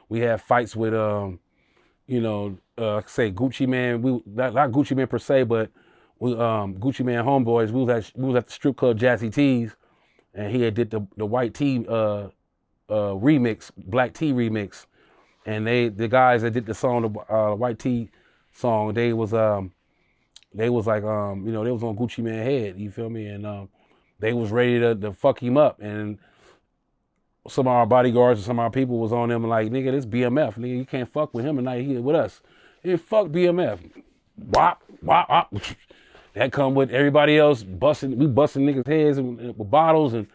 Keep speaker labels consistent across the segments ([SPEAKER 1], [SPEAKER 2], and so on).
[SPEAKER 1] We had fights with say Gucci Mane. We not Gucci Mane per se, but we Gucci Mane homeboys. We was at the strip club Jazzy T's, and he had did the white tee remix, black tea remix, and the guys that did the song, the white tee song, they was like they was on Gucci Mane head. You feel me? And they was ready to fuck him up, and some of our bodyguards and some of our people was on them like, nigga, this BMF, nigga, you can't fuck with him tonight. He with us. Hey, fuck BMF. Wop, wop, wop. That come with everybody else busting. We busting niggas' heads with bottles, and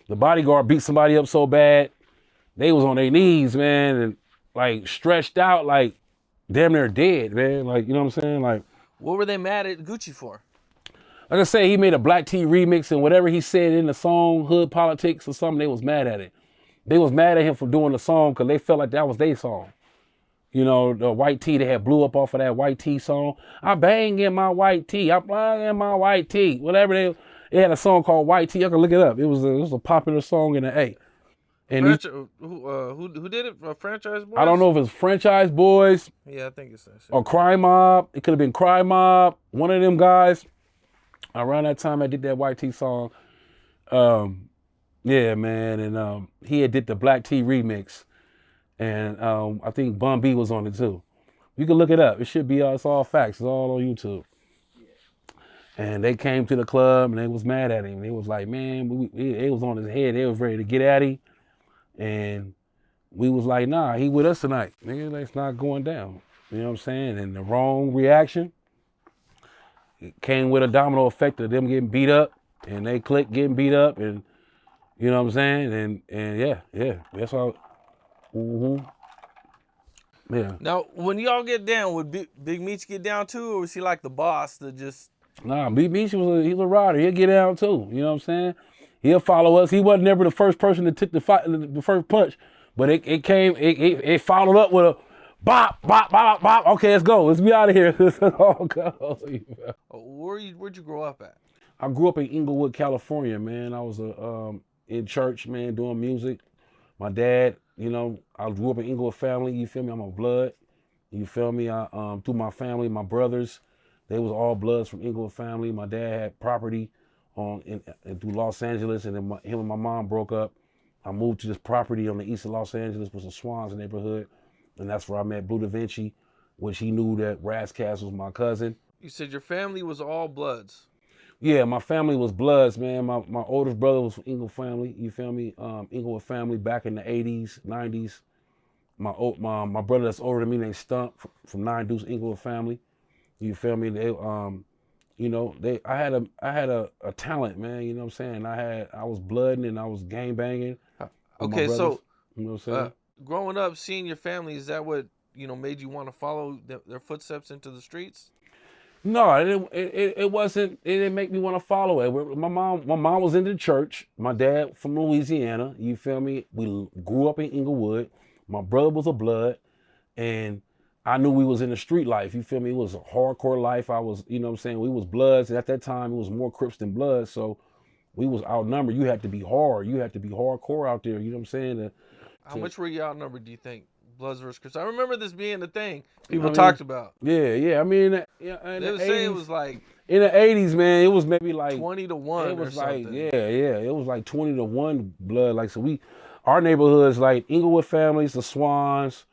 [SPEAKER 1] the bodyguard beat somebody up so bad, they was on their knees, man, and like stretched out, like damn near dead, man. Like, you know what I'm saying? Like,
[SPEAKER 2] what were they mad at Gucci for?
[SPEAKER 1] Like I say, he made a Black Tea remix, and whatever he said in the song, Hood Politics or something, they was mad at it. They was mad at him for doing the song because they felt like that was their song. You know, the white tee, they had blew up off of that white tee song. I bang in my white tee. I bang in my white tee. Whatever they had a song called White Tee. I can look it up. It was a popular song in the A. And
[SPEAKER 2] who did it? Franchize Boyz?
[SPEAKER 1] I don't know if it's Franchize Boyz.
[SPEAKER 2] Yeah, I think it's that shit.
[SPEAKER 1] Or Crime Mob. It could have been Crime Mob. One of them guys. Around that time I did that White Tee song. Yeah, man, and he had did the Black Tea remix, and I think Bun B was on it too. You can look it up. It should be, it's all facts. It's all on YouTube. And they came to the club and they was mad at him. They was like, man, it was on his head. They was ready to get at him, and we was like, nah, he with us tonight. Nigga, that's not going down. You know what I'm saying? And the wrong reaction, it came with a domino effect of them getting beat up, and they click getting beat up, and you know what I'm saying? And yeah, that's how. Yeah.
[SPEAKER 2] Now, when y'all get down, would Big Meech get down too, or was he like the boss that just?
[SPEAKER 1] Nah, Meech he's a rider. He'll get down too. You know what I'm saying? He'll follow us. He wasn't never the first person to take the first punch, but it followed up with a bop, bop, bop, bop. Okay, let's go. Let's be out of here. Let's all go.
[SPEAKER 2] Where'd you grow up at?
[SPEAKER 1] I grew up in Inglewood, California, man. I was in church, man, doing music. My dad, you know, I grew up in Inglewood family. You feel me? I'm a blood. You feel me? I through my family, my brothers, they was all bloods from Inglewood family. My dad had property through Los Angeles, and then him and my mom broke up. I moved to this property on the east of Los Angeles, was the Swans neighborhood, and that's where I met Blue Da Vinci, which he knew that Razzcast was my cousin.
[SPEAKER 2] You said your family was all bloods.
[SPEAKER 1] Yeah, my family was bloods, man. My oldest brother was from Inglewood family. You feel me? Inglewood family back in the 80s, 90s. My brother that's older than me named Stump from Nine Deuce Inglewood family. You feel me? They I had a talent, man. You know what I'm saying? I was blooding and I was gang banging.
[SPEAKER 2] Okay, so
[SPEAKER 1] you know what I'm saying?
[SPEAKER 2] Growing up, seeing your family, is that what made you want to follow their footsteps into the streets?
[SPEAKER 1] No, it wasn't. It didn't make me want to follow it. My mom was in the church. My dad from Louisiana. You feel me? We grew up in Inglewood. My brother was a blood, and I knew we was in the street life. You feel me? It was a hardcore life. I was, you know what I'm saying? We was bloods. At that time, it was more Crips than Bloods. So we was outnumbered. You had to be hard. You had to be hardcore out there. You know what I'm saying?
[SPEAKER 2] How much were you outnumbered, do you think? Bloods versus Crips. I remember this being the thing people talked about.
[SPEAKER 1] Yeah. I mean,
[SPEAKER 2] they would say it was like
[SPEAKER 1] in the 80s, man. It was maybe like
[SPEAKER 2] 20-1.
[SPEAKER 1] It was
[SPEAKER 2] or
[SPEAKER 1] like
[SPEAKER 2] something.
[SPEAKER 1] It was like 20-1 blood. Like so, our neighborhoods like Inglewood families, the Swans,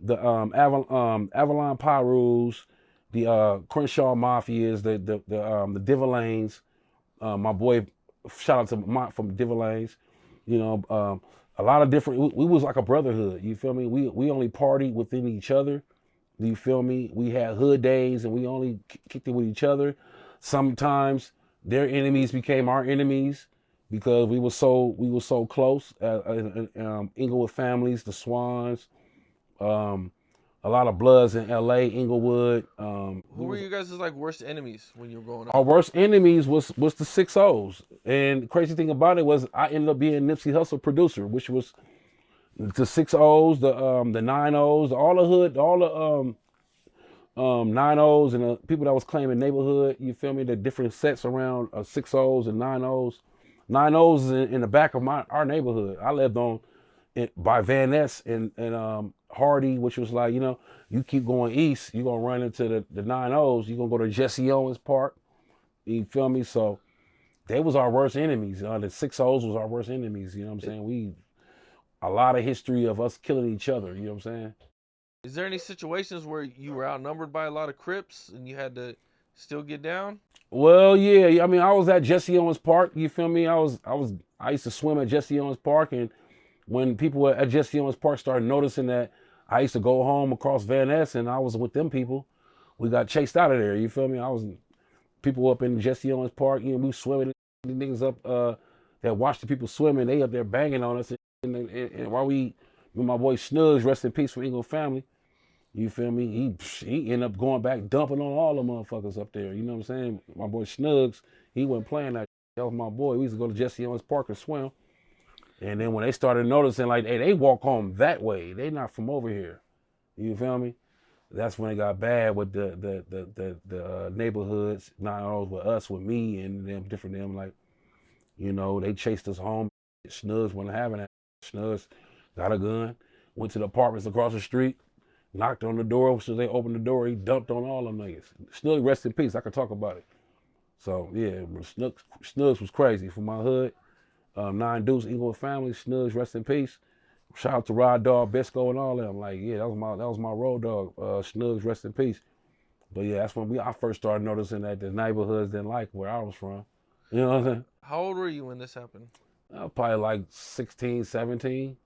[SPEAKER 1] the Avalon Pyrus, the Crenshaw Mafias, the Divalanes. My boy, shout out to Mont from Divalanes. You know. A lot of different, we was like a brotherhood, you feel me? We only partied within each other, you feel me? We had hood days and we only kicked it with each other. Sometimes their enemies became our enemies because we were so close. Inglewood families, the Swans, a lot of bloods in LA, Inglewood.
[SPEAKER 2] Who were you guys' like worst enemies when you were growing up?
[SPEAKER 1] Our worst enemies was the 6 O's. And the crazy thing about it was I ended up being Nipsey Hussle producer, which was the 6 O's, the 9 O's, all the hood, all the 9 O's and the people that was claiming neighborhood, you feel me? The different sets around 6 O's and 9 O's. 9 O's is in the back of our neighborhood. I lived on by Van Ness and Hardy, which was like, you keep going east, you're gonna run into the 9-0s, you're gonna go to Jesse Owens Park. You feel me? So they was our worst enemies. The 6-0s was our worst enemies. You know what I'm saying? A lot of history of us killing each other. You know what I'm saying?
[SPEAKER 2] Is there any situations where you were outnumbered by a lot of Crips and you had to still get down?
[SPEAKER 1] Well, yeah. I mean, I was at Jesse Owens Park. You feel me? I used to swim at Jesse Owens Park, and when people at Jesse Owens Park started noticing that I used to go home across Van Ness and I was with them people, we got chased out of there. You feel me? People up in Jesse Owens Park. We swimming. The niggas up that watch the people swimming, they up there banging on us. And while my boy Snugs, rest in peace from Eagle family, you feel me? He ended up going back dumping on all the motherfuckers up there. You know what I'm saying? My boy Snugs, he wasn't playing that. That was my boy. We used to go to Jesse Owens Park and swim. And then when they started noticing, like, hey, they walk home that way. They not from over here. You feel me? That's when it got bad with the neighborhoods, not always with us, with me and them, different them. Like, they chased us home. Snugs wasn't having that. Snugs got a gun, went to the apartments across the street, knocked on the door. As soon as they opened the door, he dumped on all them niggas. Snugs, rest in peace. I could talk about it. So yeah, Snugs was crazy for my hood. 9 Deuce, Eagle family, Snugs, rest in peace. Shout out to Rod Dog, Bisco, and all them. Like, yeah, that was my road dog. Snugs, rest in peace. But yeah, that's when I first started noticing that the neighborhoods didn't like where I was from. You know what I'm saying?
[SPEAKER 2] How old were you when this happened?
[SPEAKER 1] Probably like 16, 17.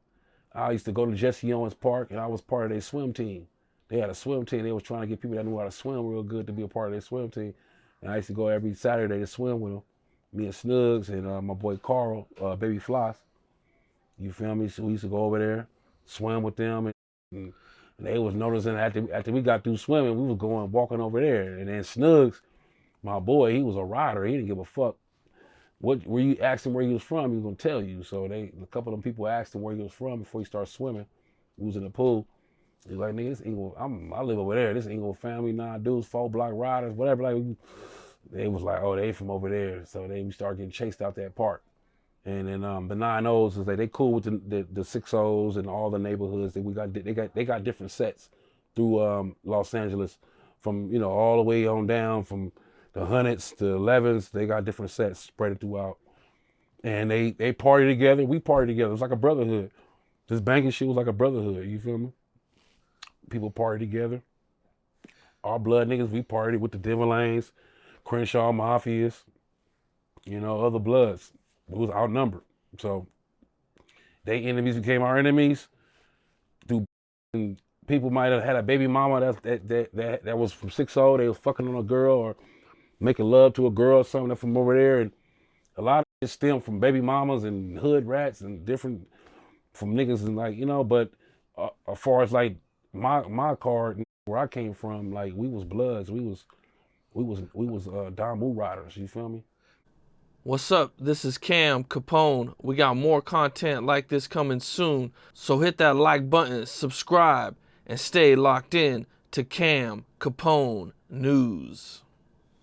[SPEAKER 1] I used to go to Jesse Owens Park, and I was part of their swim team. They had a swim team. They was trying to get people that knew how to swim real good to be a part of their swim team. And I used to go every Saturday to swim with them. Me and Snugs and my boy Carl, Baby Floss. You feel me? So we used to go over there, swim with them, and they was noticing after we got through swimming, we was walking over there. And then Snugs, my boy, he was a rider. He didn't give a fuck. What were you asking where he was from? He was gonna tell you. So a couple of them people asked him where he was from before he started swimming. He was in the pool. He was like, nigga, this Ingle, I live over there. This Ingle family, 9 Dudes, 4 block riders, whatever. Like, they was like, oh, they from over there. So we started getting chased out that park. And then the 9-0s is like they cool with the 6-0s and all the neighborhoods that we got. They got different sets through Los Angeles, from all the way on down from the 100s to 11s. They got different sets spread throughout, and they party together. We party together. It's like a brotherhood. This banking shit was like a brotherhood. You feel me? People party together. Our blood niggas, we partied with the Devil Lanes, Crenshaw Mafias, other bloods. It was outnumbered. So they enemies became our enemies. And people might have had a baby mama that was from 6-0. They was fucking on a girl or making love to a girl or something from over there. And a lot of it stemmed from baby mamas and hood rats and different from niggas and like, but as far as like my card where I came from, like we was bloods. We was Damu riders, you feel me?
[SPEAKER 2] What's up? This is Cam Capone. We got more content like this coming soon, so hit that like button, subscribe, and stay locked in to Cam Capone News.